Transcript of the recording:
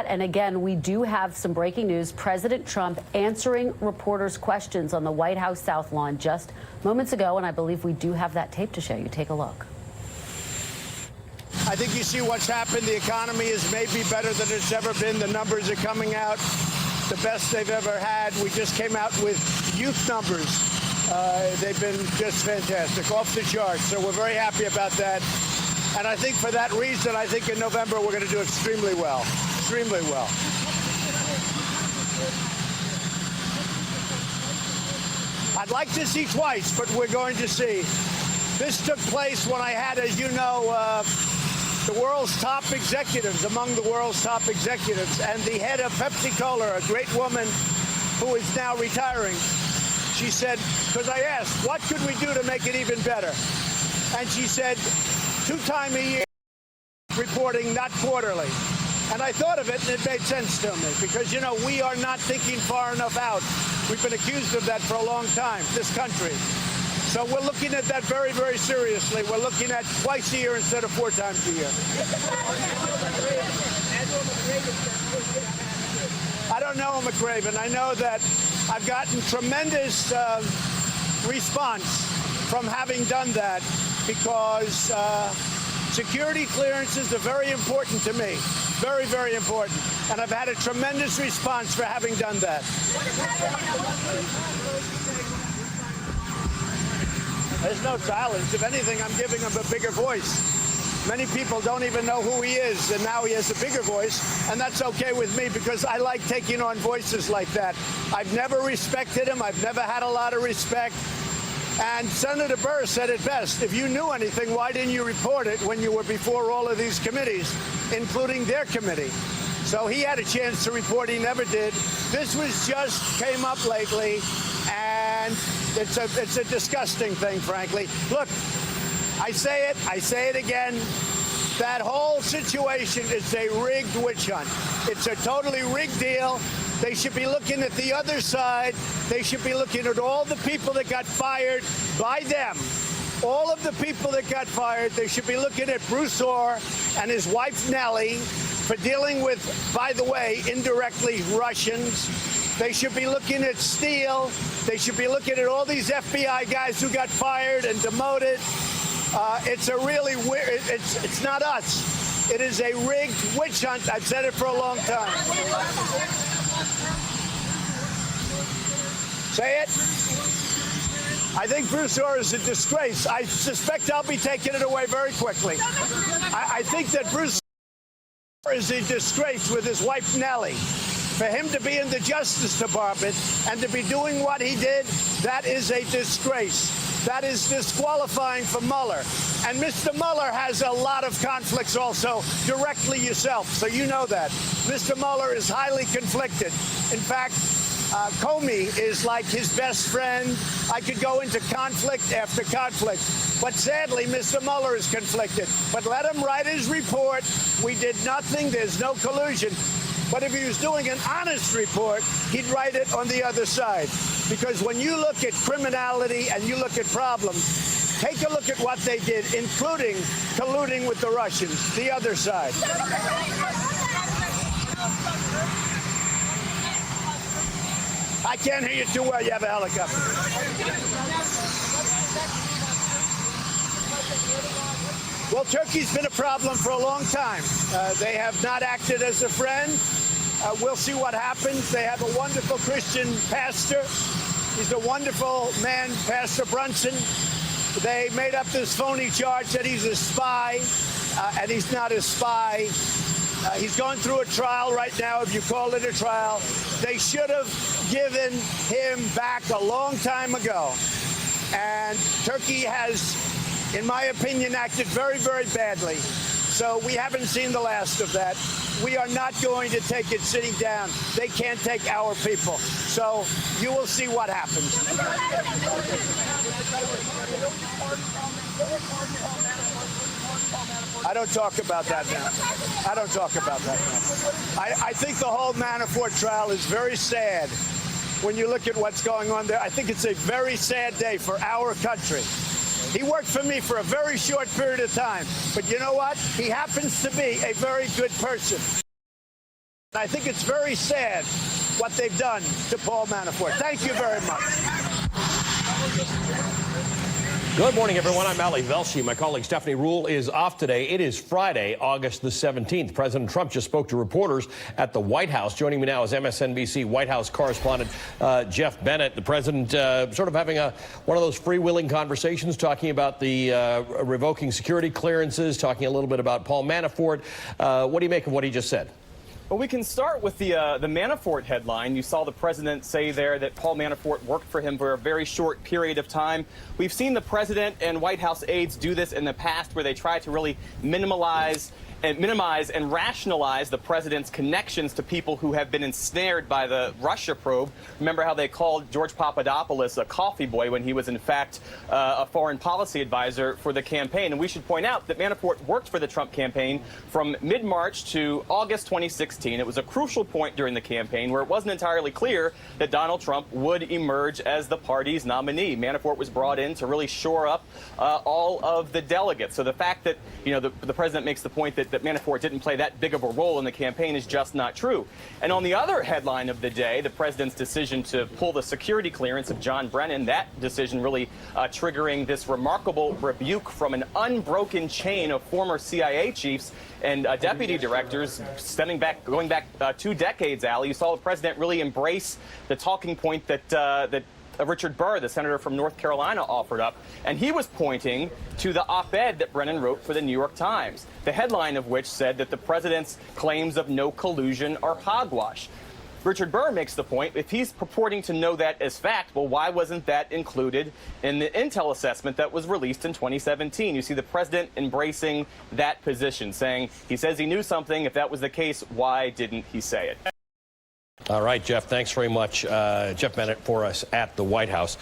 And again, we do have some breaking news. President Trump answering reporters' questions on the White House South Lawn just moments ago, and I believe we do have that tape to show you. Take a look. I think you see what's happened. The economy is maybe better than it's ever been. The numbers are coming out the best they've ever had. We just came out with youth numbers. They've been just fantastic, off the charts. So we're very happy about that. And I think for that reason, I think in November we're going to do extremely well. Extremely well. I'd like to see twice, but we're going to see. This took place when I had, as you know, the world's top executives, among the world's top executives, and the head of Pepsi-Cola, a great woman who is now retiring. She said, because I asked, what could we do to make it even better? And she said, 2 times a year reporting, not quarterly. And I thought of it, and it made sense to me, because, you know, we are not thinking far enough out. We've been accused of that for a long time, this country. So we're looking at that very, very seriously. We're looking at twice a year instead of 4 times a year. I don't know McRaven. I know that I've gotten tremendous response from having done that because security clearances are very important to me. Very, very important. And I've had a tremendous response for having done that. There's no silence. If anything, I'm giving him a bigger voice. Many people don't even know who he is, and now he has a bigger voice, and that's okay with me because I like taking on voices like that. I've never respected him. I've never had a lot of respect. And Senator Burr said it best. If you knew anything, why didn't you report it when you were before all of these committees, including their committee? So he had a chance to report. He never did. This was just came up lately, and it's a disgusting thing, frankly. Look, I say it again. That whole situation is a rigged witch hunt. It's a totally rigged deal. They should be looking at the other side. They should be looking at all the people that got fired by them. All of the people that got fired, they should be looking at Bruce Ohr and his wife Nellie for dealing with, by the way, indirectly Russians. They should be looking at Steele. They should be looking at all these FBI guys who got fired and demoted. It's a really weird, it's not us. It is a rigged witch hunt. I've said it for a long time. Say it. I think Bruce Ohr is a disgrace. I suspect I'll be taking it away very quickly. I think that Bruce Ohr is a disgrace with his wife Nellie. For him to be in the Justice Department and to be doing what he did, that is a disgrace. That is disqualifying for Mueller. And Mr. Mueller has a lot of conflicts also directly yourself, so you know that. Mr. Mueller is highly conflicted. In fact, Comey is like his best friend. I could go into conflict after conflict. But sadly, Mr. Mueller is conflicted. But let him write his report. We did nothing. There's no collusion. But if he was doing an honest report, he'd write it on the other side. Because when you look at criminality and you look at problems, take a look at what they did, including colluding with the Russians, the other side. I can't hear you too well. You have a helicopter. Well, Turkey's been a problem for a long time. They have not acted as a friend. We'll see what happens. They have a wonderful Christian pastor. He's a wonderful man, Pastor Brunson. They made up this phony charge that he's a spy, and he's not a spy. He's going through a trial right now, if you call it a trial. They should have given him back a long time ago. And Turkey has, in my opinion, acted very, very badly. So we haven't seen the last of that. We are not going to take it sitting down. They can't take our people. So you will see what happens. I don't talk about that now. I don't talk about that now. I think the whole Manafort trial is very sad. When you look at what's going on there, I think it's a very sad day for our country. He worked for me for a very short period of time. But you know what? He happens to be a very good person. I think it's very sad what they've done to Paul Manafort. Thank you very much. Good morning, everyone. I'm Ali Velshi. My colleague Stephanie Rule is off today. It is Friday, August the 17th. President Trump just spoke to reporters at the White House. Joining me now is MSNBC White House correspondent Jeff Bennett. The president sort of having one of those freewheeling conversations, talking about the revoking security clearances, talking a little bit about Paul Manafort. What do you make of what he just said? Well, we can start with the Manafort headline. You saw the president say there that Paul Manafort worked for him for a very short period of time. We've seen the president and White House aides do this in the past, where they try to really minimize and rationalize the president's connections to people who have been ensnared by the Russia probe. Remember how they called George Papadopoulos a coffee boy when he was, in fact, a foreign policy advisor for the campaign. And we should point out that Manafort worked for the Trump campaign from mid-March to August 2016. It was a crucial point during the campaign where it wasn't entirely clear that Donald Trump would emerge as the party's nominee. Manafort was brought in to really shore up all of the delegates. So the fact that, you know, the president makes the point that Manafort didn't play that big of a role in the campaign is just not true. And on the other headline of the day, the president's decision to pull the security clearance of John Brennan, that decision really triggering this remarkable rebuke from an unbroken chain of former CIA chiefs and deputy directors going back 2 decades, Ali. You saw the president really embrace the talking point that Richard Burr, the senator from North Carolina, offered up, and he was pointing to the op-ed that Brennan wrote for the New York Times, the headline of which said that the president's claims of no collusion are hogwash. Richard Burr makes the point, if he's purporting to know that as fact, well, why wasn't that included in the intel assessment that was released in 2017? You see the president embracing that position, saying he says he knew something. If that was the case, why didn't he say it? All right, Jeff, thanks very much. Jeff Bennett for us at the White House.